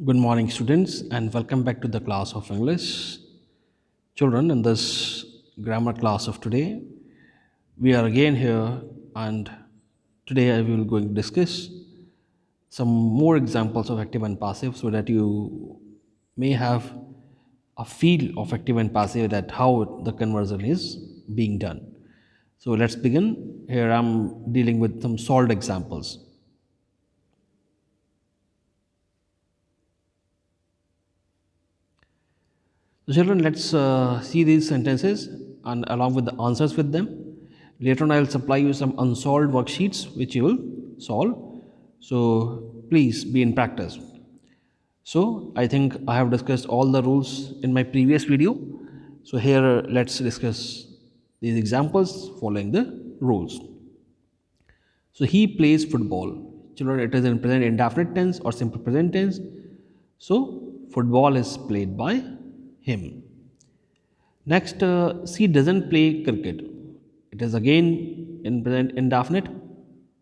Good morning, students, and welcome back to the class of English. Children, in this grammar class of today, we are again here, and today I will going to discuss some more examples of active and passive so that you may have a feel of active and passive, that how the conversion is being done. So let's begin. Here I'm dealing with some solved examples. So children, let's see these sentences and along with the answers with them. Later on, I will supply you some unsolved worksheets which you will solve. So please be in practice. So I think I have discussed all the rules in my previous video. So here let's discuss these examples following the rules. So he plays football. Children, it is in present indefinite tense or simple present tense. So football is played by him. Next, she doesn't play cricket. It is again in present indefinite.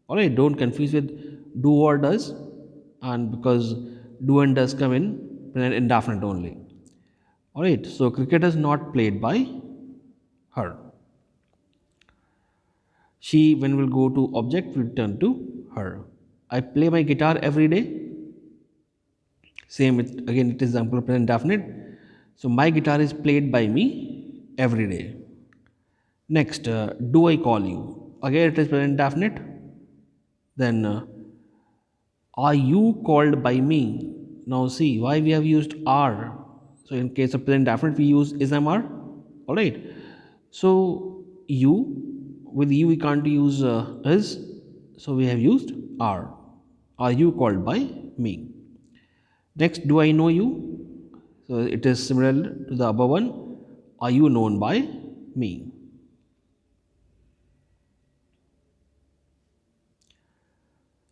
All right, don't confuse with do or does, and because do and does come in present indefinite only. All right, so cricket is not played by her. She, when will go to object, will turn to her. I play my guitar every day. Same, again, it is example of present indefinite. So my guitar is played by me every day. Next, do I call you? Again, it is present indefinite. Then, are you called by me? Now, see why we have used are. So, in case of present indefinite, we use is am are. All right. So, you, with you we can't use is. So, we have used are. Are you called by me? Next, do I know you? So, it is similar to the above one. Are you known by me?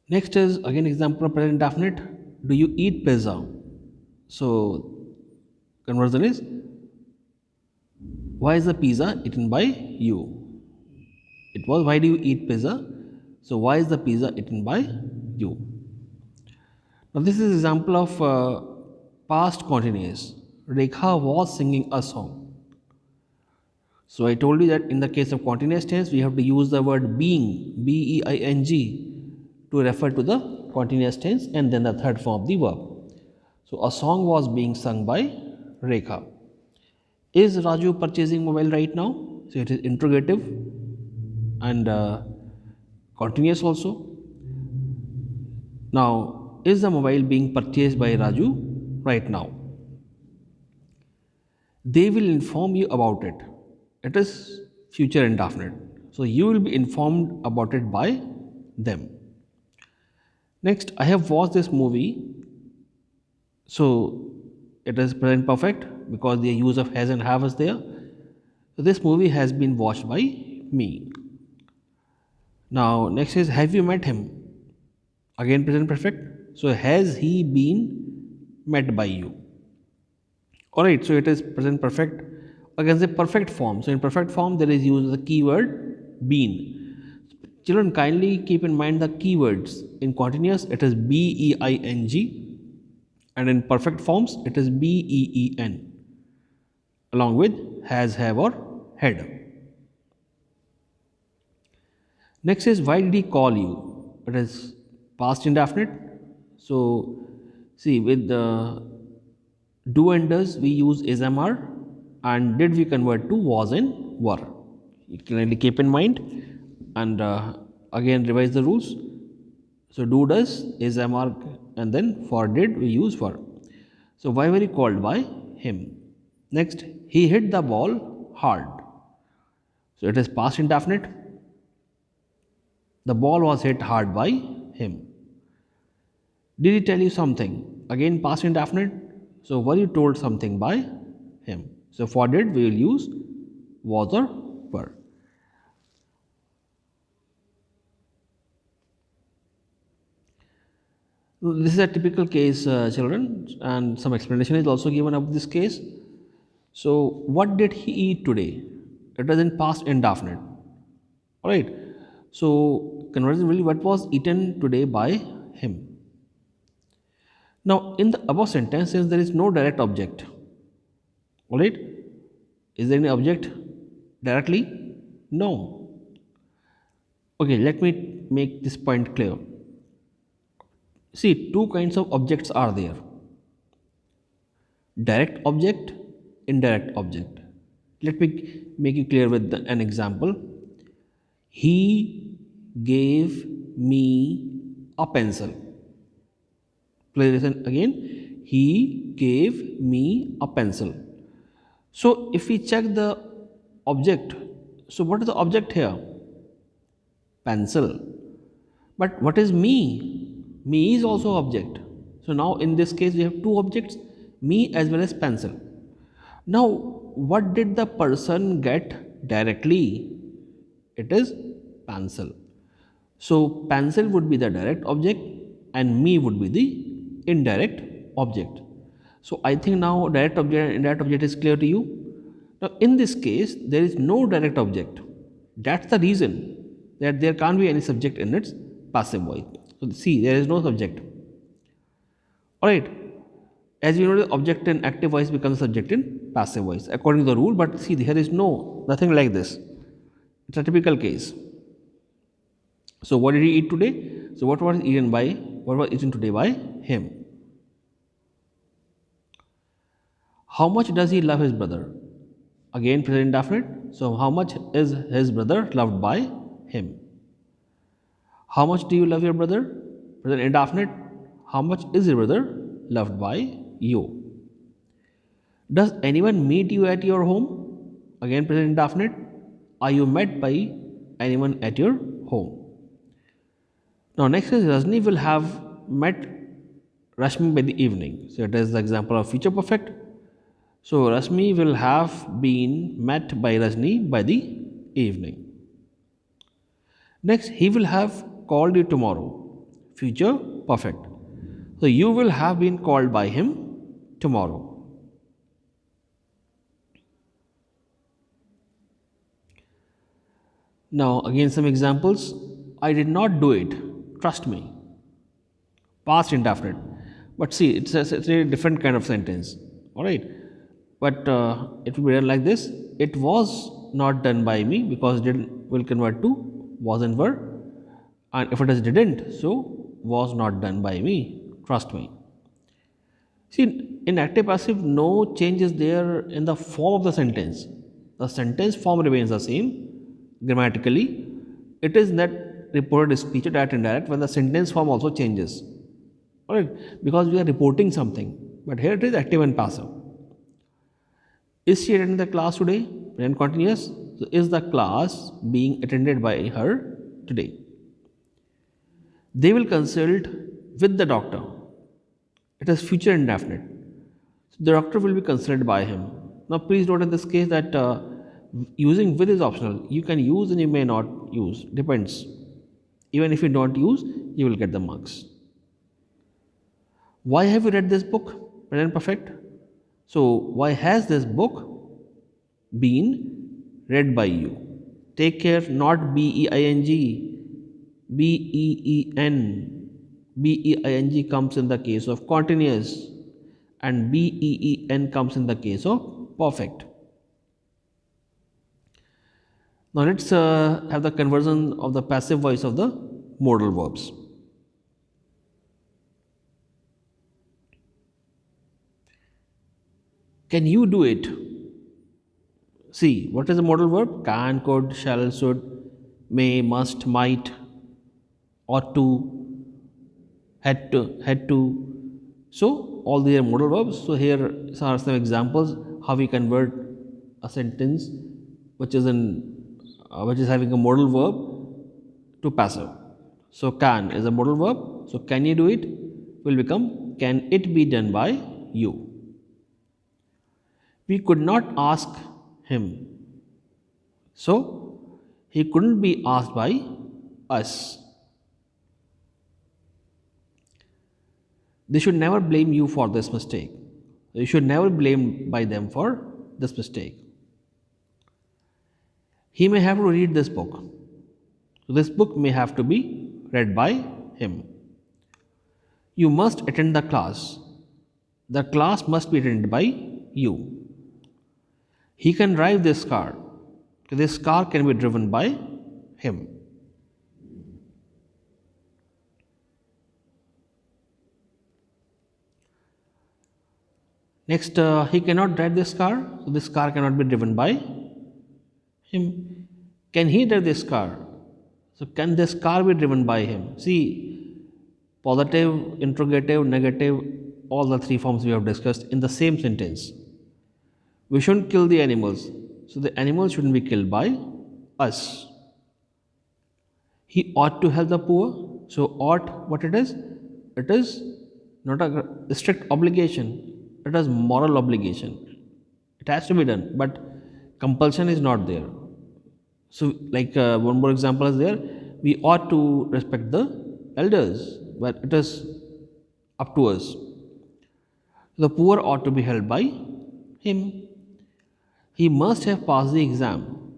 Next is again example of present indefinite. Do you eat pizza? So conversion is why is the pizza eaten by you? It was why do you eat pizza? So why is the pizza eaten by you? Now this is example of past continuous. Rekha was singing a song. So I told you that in the case of continuous tense, we have to use the word being, B-E-I-N-G, to refer to the continuous tense and then the third form of the verb. So a song was being sung by Rekha. Is Raju purchasing mobile right now? So it is interrogative and continuous also. Now, is the mobile being purchased by Raju right now? They will inform you about it. It is future indefinite. So you will be informed about it by them. Next, I have watched this movie. So it is present perfect because the use of has and have is there. So this movie has been watched by me. Now, next is have you met him? Again, present perfect. So has he been met by you? Alright, so it is present perfect against the perfect form. So in perfect form, there is used the keyword been. Children, kindly keep in mind the keywords. In continuous, it is B-E-I-N-G, and in perfect forms, it is B-E-E-N, along with has, have, or had. Next is why did he call you? It is past indefinite. So see, with the do and does we use is MR, and did we convert to was and were. You can keep in mind and again revise the rules. So do does is MR, and then for did we use for. So why were you called by him? Next, he hit the ball hard. So it is past indefinite. The ball was hit hard by him. Did he tell you something? Again, past indefinite. So, were you told something by him? So, for did we will use was or were. This is a typical case, children, and some explanation is also given of this case. So, what did he eat today? It is in past indefinite. All right. So, conversion will be what was eaten today by him. Now, in the above sentence, since there is no direct object, alright, is there any object directly? No. Okay, let me make this point clear. See, two kinds of objects are there: direct object, indirect object. Let me make it clear with an example. He gave me a pencil. Please listen again. He gave me a pencil. So, if we check the object, so what is the object here? Pencil. But what is me? Me is also object. So now in this case we have two objects, me as well as pencil. Now what did the person get directly? It is pencil. So pencil would be the direct object and me would be the indirect object. So I think now direct object and indirect object is clear to you. Now in this case there is no direct object. That's the reason that there can't be any subject in its passive voice. So see, there is no subject. Alright. As we know, the object in active voice becomes subject in passive voice according to the rule, but see, here is nothing like this. It's a typical case. So what did he eat today? So what was eaten today by him? How much does he love his brother? Again present indefinite. So how much is his brother loved by him? How much do you love your brother? Present indefinite. How much is your brother loved by you? Does anyone meet you at your home? Again present indefinite. Are you met by anyone at your home? Now next is Rajni will have met Rashmi by the evening. So it is the example of future perfect. So Rashmi will have been met by Rajni by the evening. Next, he will have called you tomorrow. Future perfect. So you will have been called by him tomorrow. Now again some examples. I did not do it. Trust me. Past indefinite. But see, it's a different kind of sentence. Alright. But it will be done like this. It was not done by me because did will convert to was and were. And if it is didn't, so was not done by me. Trust me. See, in active passive, no change is there in the form of the sentence. The sentence form remains the same grammatically. It is that reported speech or direct indirect when the sentence form also changes. Alright, because we are reporting something. But here it is active and passive. Is she attending the class today? Present continuous. So is the class being attended by her today? They will consult with the doctor. It is future indefinite. So the doctor will be consulted by him. Now please note in this case that using with is optional. You can use and you may not use. Depends. Even if you don't use, you will get the marks. Why have you read this book? Present perfect. So why has this book been read by you? Take care, not B-E-I-N-G, B-E-E-N. B-E-I-N-G comes in the case of continuous and B-E-E-N comes in the case of perfect. Now let's have the conversion of the passive voice of the modal verbs. Can you do it? See, what is the modal verb? Can, could, shall, should, may, must, might, ought to, had to. So all these are modal verbs. So here are some examples how we convert a sentence which is having a modal verb to passive. So can is a modal verb. So can you do it will become can it be done by you. We could not ask him. So he couldn't be asked by us. They should never blame you for this mistake. You should never blame by them for this mistake. He may have to read this book. So this book may have to be read by him. You must attend the class. The class must be attended by you. He can drive this car. This car can be driven by him. Next, he cannot drive this car, so this car cannot be driven by him. Can he drive this car? So, can this car be driven by him? See, positive, interrogative, negative, all the three forms we have discussed in the same sentence. We shouldn't kill the animals, so the animals shouldn't be killed by us. He ought to help the poor, so ought what it is? It is not a strict obligation, it is moral obligation. It has to be done, but compulsion is not there. So, like one more example is there, we ought to respect the elders, but it is up to us. The poor ought to be held by him. He must have passed the exam.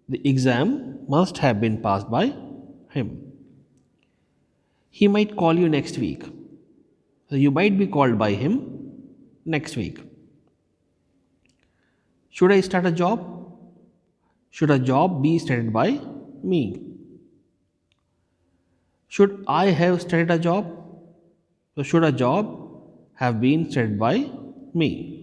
The exam must have been passed by him. He might call you next week. So you might be called by him next week. Should I start a job? Should a job be started by me? Should I have started a job? So should a job have been started by me?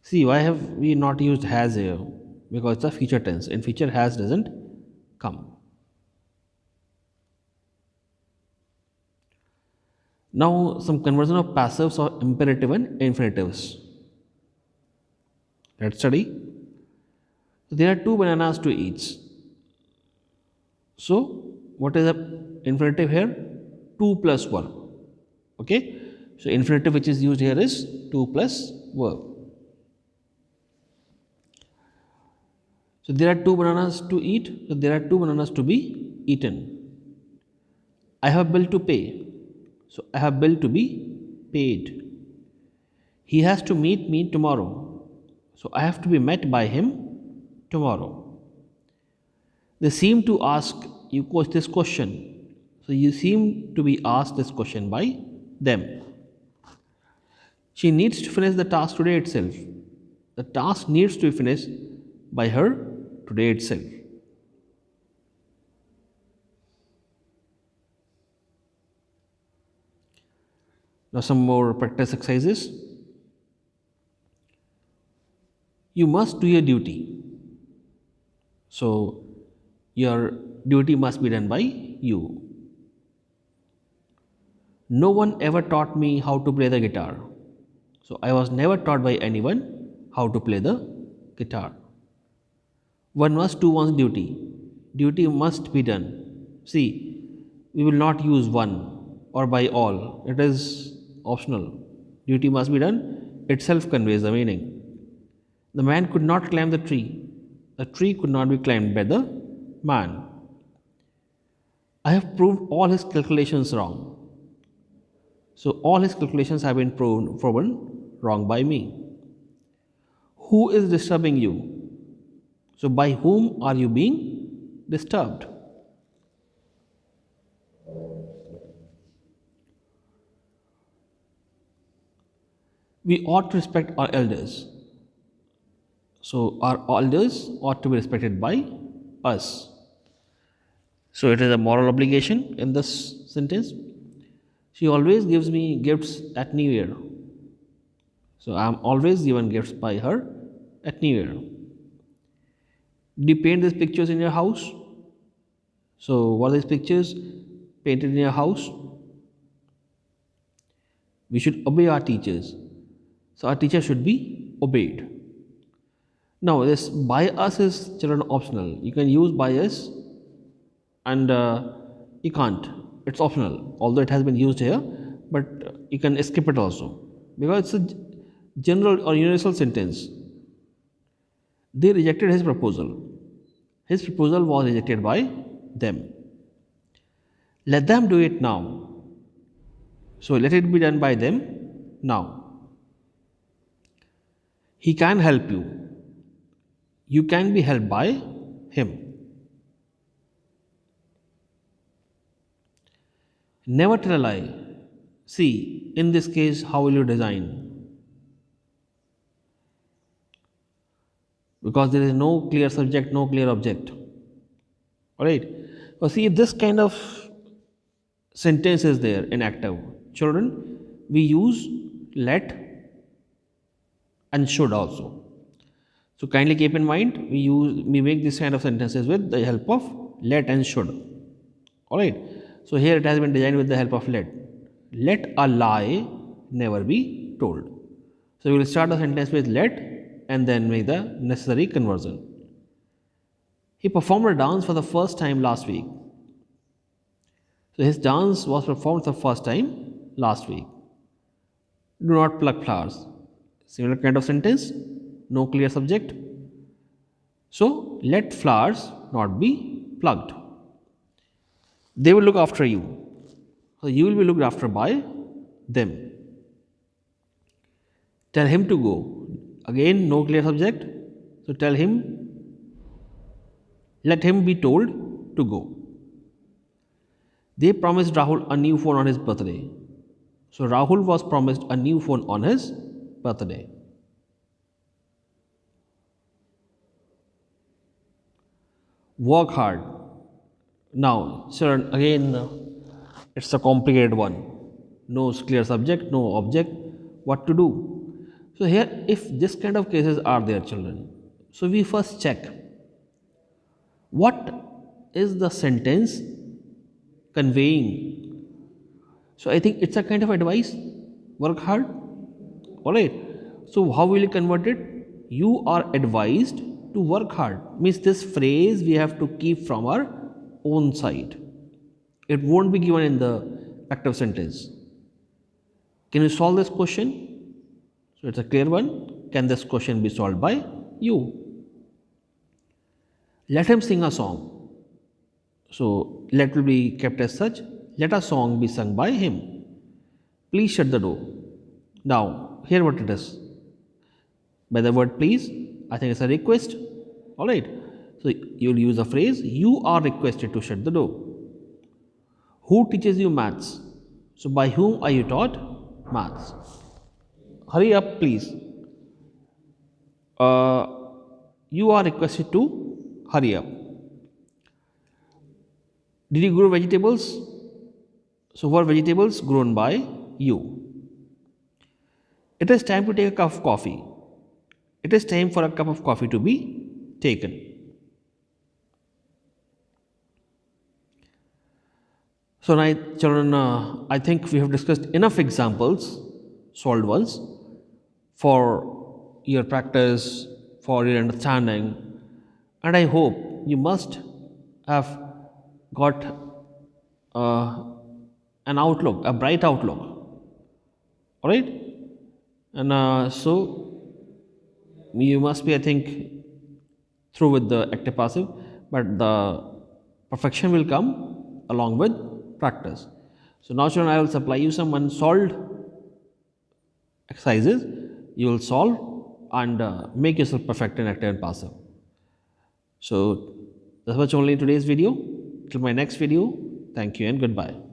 See, why have we not used has here? Because it's a future tense. In future, has doesn't come. Now, some conversion of passives or imperative and infinitives. Let's study. There are two bananas to eat. So, what is the infinitive here? 2 plus verb. Okay. So, infinitive which is used here is 2 plus verb. So, there are two bananas to eat. So, there are two bananas to be eaten. I have a bill to pay. So, I have a bill to be paid. He has to meet me tomorrow. So, I have to be met by him tomorrow. They seem to ask you this question. So, you seem to be asked this question by them. She needs to finish the task today itself. The task needs to be finished by her today itself. Now, some more practice exercises. You must do your duty. So, your duty must be done by you. No one ever taught me how to play the guitar. So, I was never taught by anyone how to play the guitar. One must do one's duty. Duty must be done. See, we will not use one or by all. It is optional. Duty must be done itself conveys the meaning. The man could not climb the tree. The tree could not be climbed by the man. I have proved all his calculations wrong. So, all his calculations have been proven wrong by me. Who is disturbing you? So, by whom are you being disturbed? We ought to respect our elders. So, our elders ought to be respected by us. So, it is a moral obligation in this sentence. She always gives me gifts at New Year. So, I am always given gifts by her at New Year. Did you paint these pictures in your house? So, what are these pictures painted in your house? We should obey our teachers. So, our teacher should be obeyed. Now, this by us is children optional. You can use by us and you can't. It's optional, although it has been used here, but you can skip it also because it's a general or universal sentence. They rejected his proposal. His proposal was rejected by them. Let them do it now. So let it be done by them now. He can help you. You can be helped by him. Never tell a lie. See, in this case, how will you design? Because there is no clear subject, no clear object. Alright. So see, this kind of sentence is there in active. Children, we use let and should also. So kindly keep in mind, we make this kind of sentences with the help of let and should. Alright. So here it has been designed with the help of let. Let a lie never be told. So we will start the sentence with let and then make the necessary conversion. He performed a dance for the first time last week. So his dance was performed for the first time last week. Do not pluck flowers. Similar kind of sentence, no clear subject. So let flowers not be plucked. They will look after you. So you will be looked after by them. Tell him to go. Again, no clear subject. So tell him, let him be told to go. They promised Rahul a new phone on his birthday. So Rahul was promised a new phone on his birthday. Work hard. Now, children, again, it's a complicated one. No clear subject, no object. What to do? So here, if this kind of cases are there, children, so we first check what is the sentence conveying. So I think it's a kind of advice. Work hard. All right. So how will you convert it? You are advised to work hard. Means this phrase we have to keep from our own side. It won't be given in the active sentence. Can you solve this question? So it's a clear one. Can this question be solved by you? Let him sing a song. So let will be kept as such. Let a song be sung by him. Please shut the door. Now, here what it is. By the word please, I think it's a request. Alright. So you'll use the phrase, you are requested to shut the door. Who teaches you maths? So by whom are you taught maths? Hurry up, please. You are requested to hurry up. Did you grow vegetables? So what vegetables grown by you? It is time to take a cup of coffee. It is time for a cup of coffee to be taken. So now, children, I think we have discussed enough examples, solved ones, for your practice, for your understanding, and I hope you must have got an outlook, a bright outlook. All right, and so you must be, I think, through with the active passive, but the perfection will come along with practice. So now, children, I will supply you some unsolved exercises. You will solve and make yourself perfect in active and passive. So that's much only in today's video. Till my next video, thank you and goodbye.